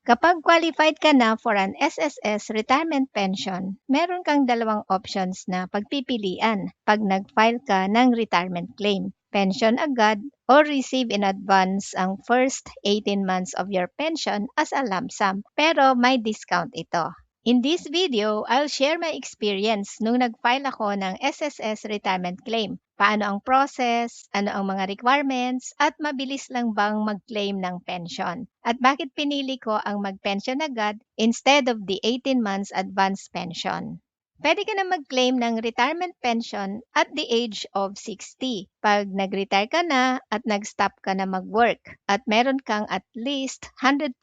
Kapag qualified ka na for an SSS retirement pension, meron kang dalawang options na pagpipilian pag nag-file ka ng retirement claim. Pension agad or receive in advance ang first 18 months of your pension as a lump sum, pero may discount ito. In this video, I'll share my experience nung nag-file ako ng SSS retirement claim. Paano ang process, ano ang mga requirements, at mabilis lang bang mag-claim ng pension. At bakit pinili ko ang mag-pension agad instead of the 18 months advance pension. Pwede ka na mag-claim ng retirement pension at the age of 60 pag nag-retire ka na at nag-stop ka na mag-work at meron kang at least 120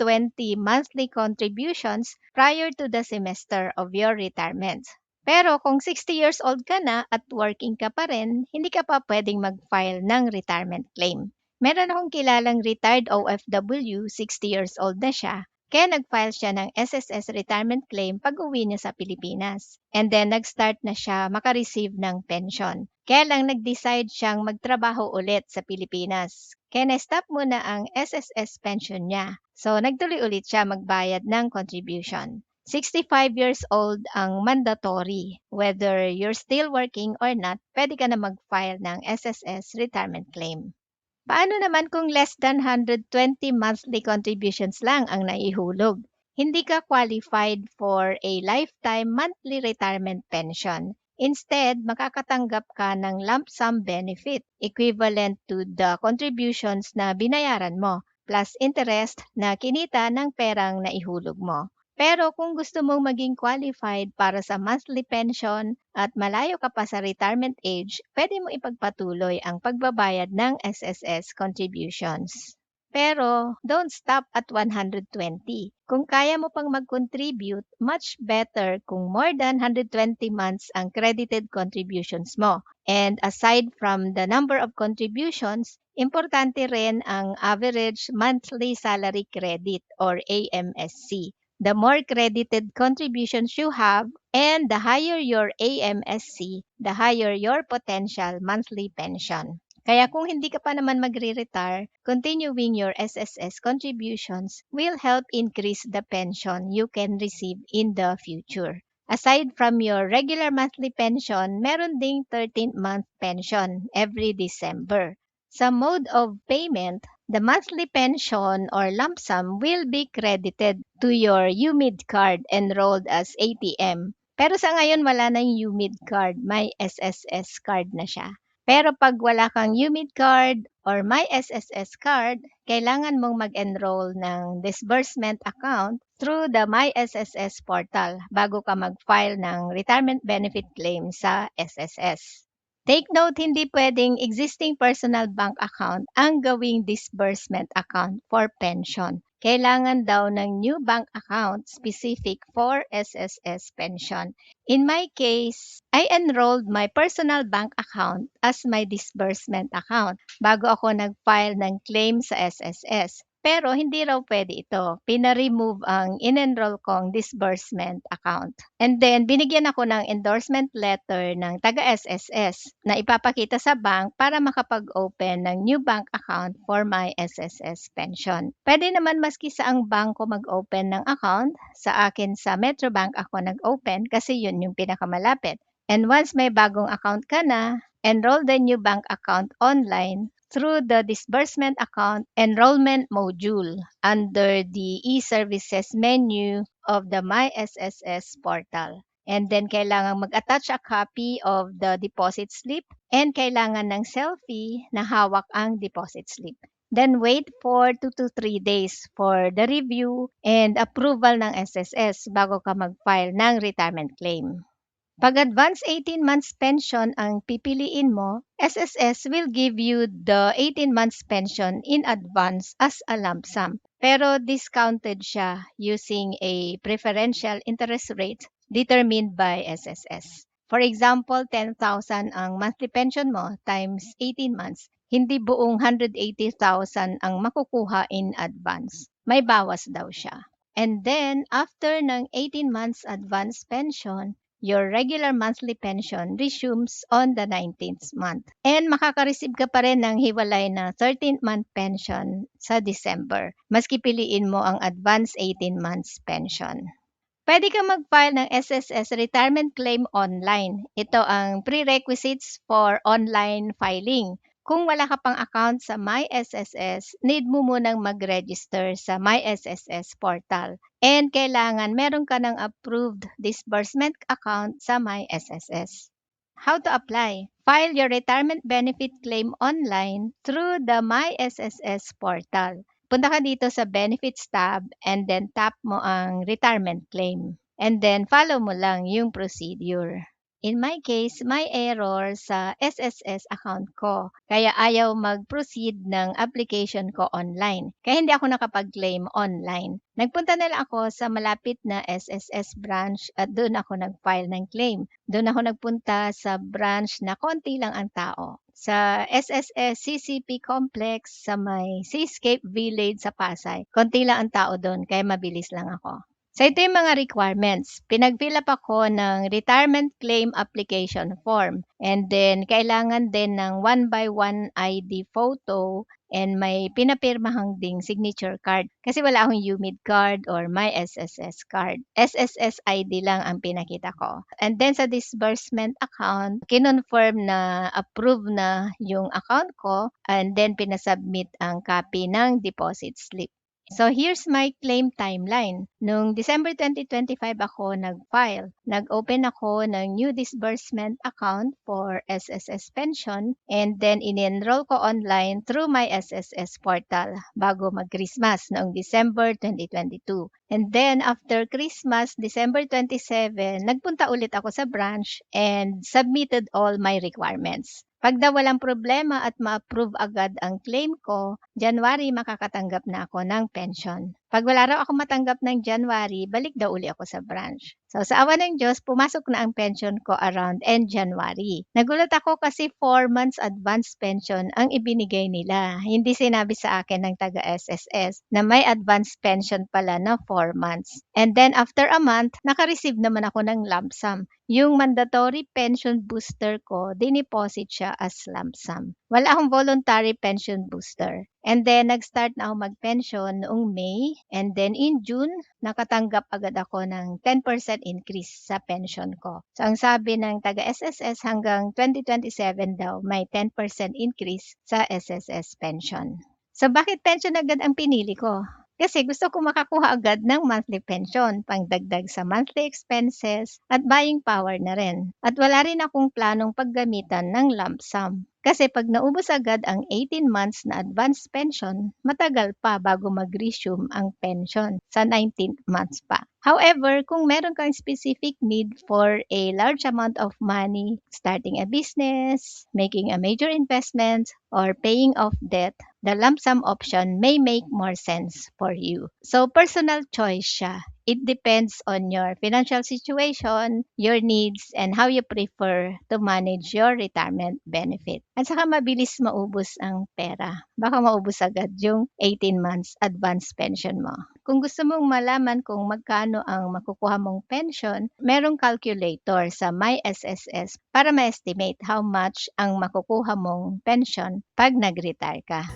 monthly contributions prior to the semester of your retirement. Pero kung 60 years old ka na at working ka pa rin, hindi ka pa pwedeng mag-file ng retirement claim. Meron akong kilalang retired OFW, 60 years old na siya, kaya nag-file siya ng SSS retirement claim pag-uwi niya sa Pilipinas. And then nag-start na siya makareceive ng pension. Kaya lang nag-decide siyang magtrabaho ulit sa Pilipinas. Kaya na-stop muna ang SSS pension niya. So nagtuloy ulit siya magbayad ng contribution. 65 years old ang mandatory. Whether you're still working or not, pwede ka na mag-file ng SSS retirement claim. Paano naman kung less than 120 monthly contributions lang ang naihulog? Hindi ka qualified for a lifetime monthly retirement pension. Instead, makakatanggap ka ng lump sum benefit equivalent to the contributions na binayaran mo plus interest na kinita ng perang naihulog mo. Pero kung gusto mong maging qualified para sa monthly pension at malayo ka pa sa retirement age, pwede mo ipagpatuloy ang pagbabayad ng SSS contributions. Pero don't stop at 120. Kung kaya mo pang mag-contribute, much better kung more than 120 months ang credited contributions mo. And aside from the number of contributions, importante rin ang average monthly salary credit or AMSC. The more credited contributions you have and the higher your AMSC, the higher your potential monthly pension. Kaya kung hindi ka pa naman magre-retire, continuing your SSS contributions will help increase the pension you can receive in the future. Aside from your regular monthly pension, meron ding 13th-month pension every December. Sa mode of payment, the monthly pension or lump sum will be credited to your UMID card enrolled as ATM. Pero sa ngayon wala na yung UMID card, may SSS card na siya. Pero pag wala kang UMID card or may SSS card, kailangan mong mag-enroll ng disbursement account through the My SSS portal bago ka mag-file ng retirement benefit claim sa SSS. Take note, hindi pwedeng existing personal bank account ang gawing disbursement account for pension. Kailangan daw ng new bank account specific for SSS pension. In my case, I enrolled my personal bank account as my disbursement account bago ako nag-file ng claim sa SSS. Pero hindi raw pwede ito. Pina-remove ang in-enroll kong disbursement account. And then, binigyan ako ng endorsement letter ng taga-SSS na ipapakita sa bank para makapag-open ng new bank account for my SSS pension. Pwede naman maski sa ang bangko mag-open ng account. Sa akin sa Metrobank ako nag-open kasi yun yung pinakamalapit. And once may bagong account ka na, enroll the new bank account online through the disbursement account enrollment module under the e-services menu of the My SSS portal. And then kailangan mag-attach a copy of the deposit slip and kailangan ng selfie na hawak ang deposit slip. Then wait for 2 to 3 days for the review and approval ng SSS bago ka mag-file ng retirement claim. Pag advance 18 months pension ang pipiliin mo, SSS will give you the 18 months pension in advance as a lump sum. Pero discounted siya using a preferential interest rate determined by SSS. For example, 10,000 ang monthly pension mo times 18 months. Hindi buong 180,000 ang makukuha in advance. May bawas daw siya. And then, after ng 18 months advance pension, your regular monthly pension resumes on the 19th month. And makaka-receive ka pa rin ng hiwalay na 13th month pension sa December, maski piliin mo ang advance 18 months pension. Pwede kang mag-file ng SSS retirement claim online. Ito ang prerequisites for online filing. Kung wala ka pang account sa MySSS, need mo munang mag-register sa MySSS portal. And kailangan meron ka ng approved disbursement account sa MySSS. How to apply? File your retirement benefit claim online through the MySSS portal. Punta ka dito sa Benefits tab and then tap mo ang Retirement Claim. And then follow mo lang yung procedure. In my case, may error sa SSS account ko. Kaya ayaw mag-proceed ng application ko online. Kaya hindi ako nakapag-claim online. Nagpunta na lang ako sa malapit na SSS branch at doon ako nag-file ng claim. Doon ako nagpunta sa branch na konti lang ang tao. Sa SSS CCP Complex sa may Seascape Village sa Pasay. Konti lang ang tao doon kaya mabilis lang ako. So ito yung mga requirements. Pinag-fill up ako ng retirement claim application form. And then kailangan din ng 1x1 ID photo and may pinapirmahang ding signature card. Kasi wala akong UMID card or my SSS card. SSS ID lang ang pinakita ko. And then sa disbursement account, kinonfirm na approve na yung account ko and then pinasubmit ang copy ng deposit slip. So here's my claim timeline. Noong December 2025 ako nag-file. Nag-open ako ng new disbursement account for SSS pension and then in-enroll ko online through my SSS portal bago mag-Christmas noong December 2022. And then after Christmas, December 27, nagpunta ulit ako sa branch and submitted all my requirements. Pag daw walang problema at ma-approve agad ang claim ko, January makakatanggap na ako ng pension. Pag wala raw ako matanggap ng January, balik daw uli ako sa branch. So sa awa ng Diyos, pumasok na ang pension ko around end January. Nagulat ako kasi 4 months advance pension ang ibinigay nila. Hindi sinabi sa akin ng taga-SSS na may advance pension pala na 4 months. And then after a month, naka-receive naman ako ng lump sum. Yung mandatory pension booster ko, dineposit siya as lump sum. Wala akong voluntary pension booster. And then, nag-start na ako mag-pension noong May. And then, in June, nakatanggap agad ako ng 10% increase sa pension ko. So, ang sabi ng taga-SSS hanggang 2027 daw, may 10% increase sa SSS pension. So, bakit pension agad ang pinili ko? Kasi gusto ko makakuha agad ng monthly pension, pangdagdag sa monthly expenses at buying power na rin. At wala rin akong planong paggamitan ng lump sum. Kasi pag naubos agad ang 18 months na advance pension, matagal pa bago mag-resume ang pension sa 19th months pa. However, kung meron kang specific need for a large amount of money, starting a business, making a major investment, or paying off debt, the lump sum option may make more sense for you. So, personal choice siya. It depends on your financial situation, your needs, and how you prefer to manage your retirement benefit. At saka mabilis maubos ang pera. Baka maubos agad yung 18 months advance pension mo. Kung gusto mong malaman kung magkano ang makukuha mong pension, merong calculator sa MySSS para ma-estimate how much ang makukuha mong pension pag nag-retire ka.